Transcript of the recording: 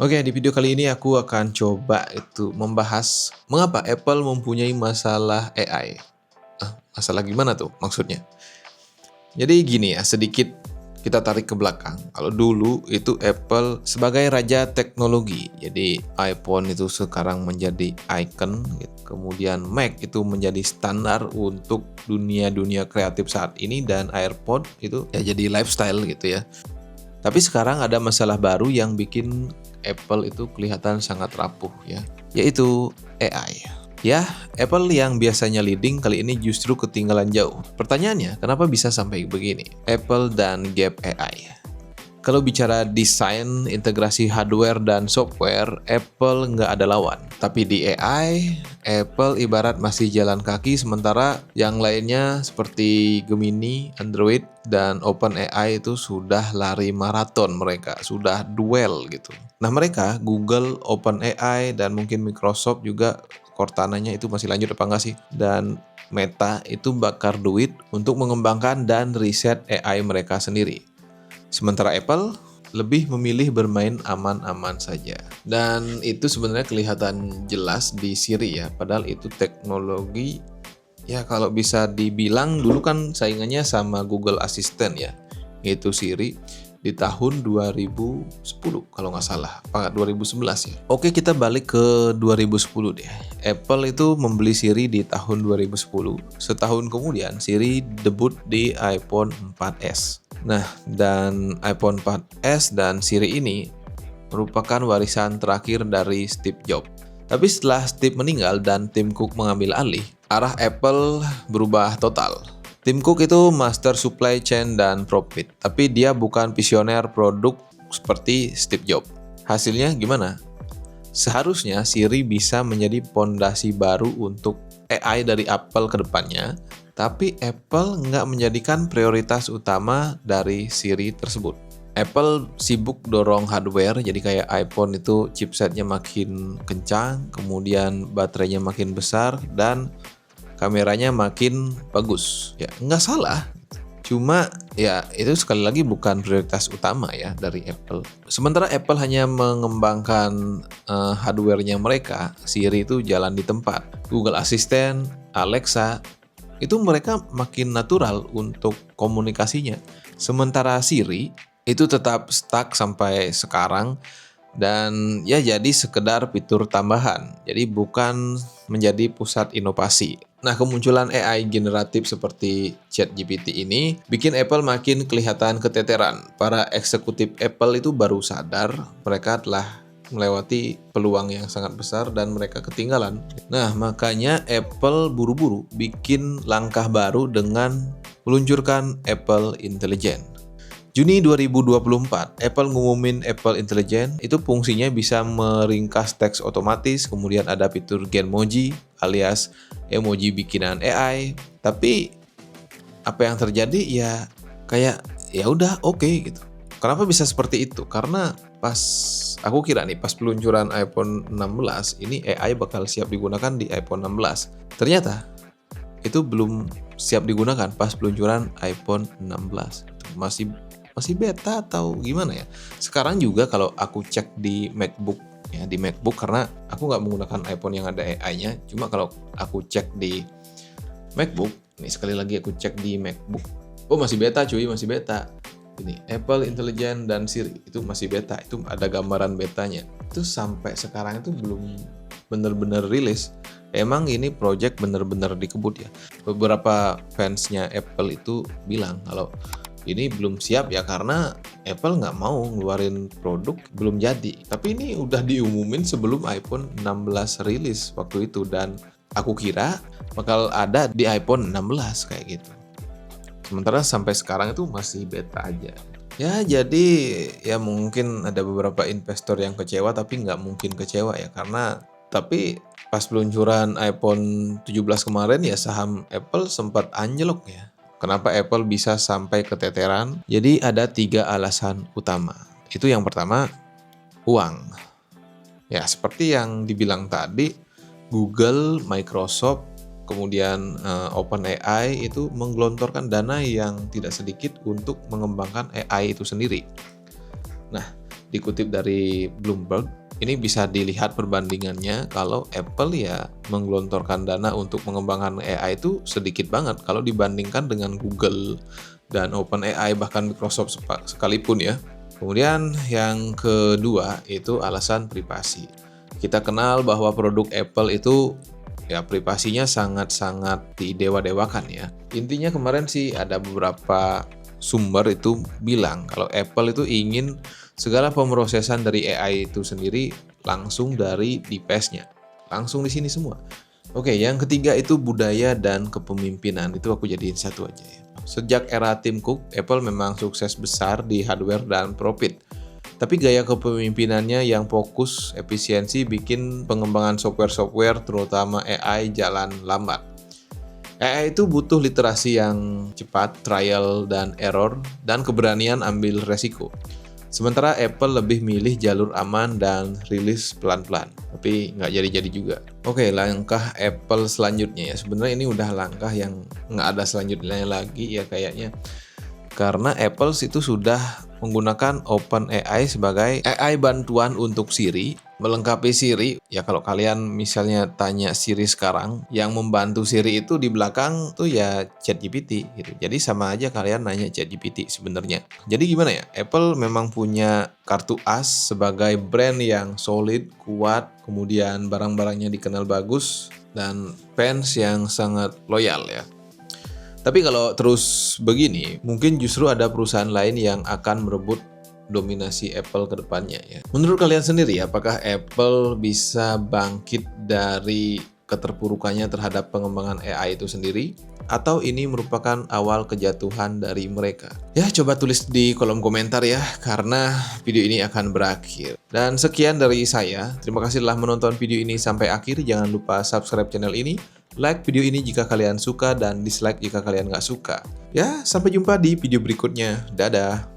Oke, di video kali ini aku akan coba membahas mengapa Apple mempunyai masalah AI. Masalah gimana tuh maksudnya? Jadi gini ya, sedikit kita tarik ke belakang. Kalau dulu itu Apple sebagai raja teknologi. Jadi iPhone itu sekarang menjadi icon, gitu. Kemudian Mac itu menjadi standar untuk dunia kreatif saat ini, dan AirPod itu ya jadi lifestyle gitu ya. Tapi sekarang ada masalah baru yang bikin Apple itu kelihatan sangat rapuh ya, yaitu AI. Ya, Apple yang biasanya leading kali ini justru ketinggalan jauh. Pertanyaannya, kenapa bisa sampai begini? Apple dan gap AI. Kalau bicara desain, integrasi hardware dan software, Apple nggak ada lawan. Tapi di AI, Apple ibarat masih jalan kaki, sementara yang lainnya seperti Gemini, Android, dan OpenAI itu sudah lari maraton mereka, sudah duel gitu. Nah mereka, Google, OpenAI, dan mungkin Microsoft juga Cortananya itu masih lanjut apa nggak sih? Dan Meta itu bakar duit untuk mengembangkan dan riset AI mereka sendiri. Sementara Apple lebih memilih bermain aman-aman saja. Dan itu sebenarnya kelihatan jelas di Siri ya, padahal itu teknologi ya kalau bisa dibilang dulu kan saingannya sama Google Assistant ya, yaitu Siri di tahun 2010 kalau nggak salah, apa 2011 ya. Oke, kita balik ke 2010 deh. Apple itu membeli Siri di tahun 2010. Setahun kemudian Siri debut di iPhone 4S. Nah, dan iPhone 4S dan Siri ini merupakan warisan terakhir dari Steve Jobs. Tapi setelah Steve meninggal dan Tim Cook mengambil alih, arah Apple berubah total. Tim Cook itu master supply chain dan profit, tapi dia bukan visioner produk seperti Steve Jobs. Hasilnya gimana? Seharusnya Siri bisa menjadi pondasi baru untuk AI dari Apple ke depannya, tapi Apple nggak menjadikan prioritas utama dari Siri tersebut. Apple sibuk dorong hardware, jadi kayak iPhone itu chipsetnya makin kencang, kemudian baterainya makin besar, dan kameranya makin bagus. Ya, nggak salah. Cuma ya itu sekali lagi bukan prioritas utama ya dari Apple. Sementara Apple hanya mengembangkan hardware-nya mereka, Siri itu jalan di tempat. Google Assistant, Alexa, itu mereka makin natural untuk komunikasinya. Sementara Siri itu tetap stuck sampai sekarang, dan ya jadi sekedar fitur tambahan, jadi bukan menjadi pusat inovasi. Nah, kemunculan AI generatif seperti ChatGPT ini bikin Apple makin kelihatan keteteran. Para eksekutif Apple itu baru sadar mereka telah melewati peluang yang sangat besar dan mereka ketinggalan. Nah, makanya Apple buru-buru bikin langkah baru dengan meluncurkan Apple Intelligence. Juni 2024, Apple ngumumin Apple Intelligence. Itu fungsinya bisa meringkas teks otomatis, kemudian ada fitur Genmoji alias emoji bikinan AI. Tapi apa yang terjadi ya kayak ya udah oke gitu. Kenapa bisa seperti itu? Karena pas aku kira nih pas peluncuran iPhone 16 ini AI bakal siap digunakan di iPhone 16. Ternyata itu belum siap digunakan pas peluncuran iPhone 16. Masih beta atau gimana ya? Sekarang juga kalau aku cek di MacBook ya, di MacBook karena aku nggak menggunakan iPhone yang ada AI-nya. Cuma kalau aku cek di MacBook, nih sekali lagi aku cek di MacBook. Oh masih beta cuy, masih beta. Ini Apple Intelligence dan Siri itu masih beta. Itu ada gambaran betanya. Itu sampai sekarang itu belum bener-bener rilis. Emang ini project bener-bener dikebut ya. Beberapa fansnya Apple itu bilang kalau ini belum siap ya karena Apple nggak mau ngeluarin produk belum jadi. Tapi ini udah diumumin sebelum iPhone 16 rilis waktu itu, dan aku kira bakal ada di iPhone 16 kayak gitu. Sementara sampai sekarang itu masih beta aja. Ya jadi ya mungkin ada beberapa investor yang kecewa, tapi nggak mungkin kecewa ya karena tapi pas peluncuran iPhone 17 kemarin ya saham Apple sempat anjlok ya. Kenapa Apple bisa sampai keteteran? Jadi ada 3 alasan utama. Itu yang pertama, uang. Ya seperti yang dibilang tadi, Google, Microsoft, kemudian OpenAI itu menggelontorkan dana yang tidak sedikit untuk mengembangkan AI itu sendiri. Nah, dikutip dari Bloomberg, ini bisa dilihat perbandingannya kalau Apple ya menggelontorkan dana untuk mengembangkan AI itu sedikit banget kalau dibandingkan dengan Google dan OpenAI bahkan Microsoft sekalipun ya. Kemudian yang kedua itu alasan privasi. Kita kenal bahwa produk Apple itu ya privasinya sangat-sangat didewa-dewakan ya. Intinya kemarin sih ada beberapa sumber itu bilang kalau Apple itu ingin segala pemrosesan dari AI itu sendiri langsung dari device-nya. Langsung di sini semua. Oke, yang ketiga itu budaya dan kepemimpinan. Itu aku jadiin satu aja ya. Sejak era Tim Cook, Apple memang sukses besar di hardware dan profit. Tapi gaya kepemimpinannya yang fokus efisiensi bikin pengembangan software-software terutama AI jalan lambat. AI itu butuh literasi yang cepat, trial dan error, dan keberanian ambil resiko. Sementara Apple lebih milih jalur aman dan rilis pelan-pelan. Tapi nggak jadi-jadi juga. Oke, langkah Apple selanjutnya ya. Sebenarnya ini udah langkah yang nggak ada selanjutnya lagi ya kayaknya. Karena Apple itu sudah menggunakan OpenAI sebagai AI bantuan untuk Siri, melengkapi Siri. Ya kalau kalian misalnya tanya Siri sekarang, yang membantu Siri itu di belakang tuh ya ChatGPT gitu. Jadi sama aja kalian nanya ChatGPT sebenarnya. Jadi gimana ya? Apple memang punya kartu as sebagai brand yang solid, kuat, kemudian barang-barangnya dikenal bagus dan fans yang sangat loyal ya. Tapi kalau terus begini, mungkin justru ada perusahaan lain yang akan merebut dominasi Apple ke depannya ya. Menurut kalian sendiri, apakah Apple bisa bangkit dari keterpurukannya terhadap pengembangan AI itu sendiri? Atau ini merupakan awal kejatuhan dari mereka? Ya, coba tulis di kolom komentar ya, karena video ini akan berakhir. Dan sekian dari saya. Terima kasih telah menonton video ini sampai akhir. Jangan lupa subscribe channel ini. Like video ini jika kalian suka dan dislike jika kalian nggak suka. Ya, sampai jumpa di video berikutnya. Dadah!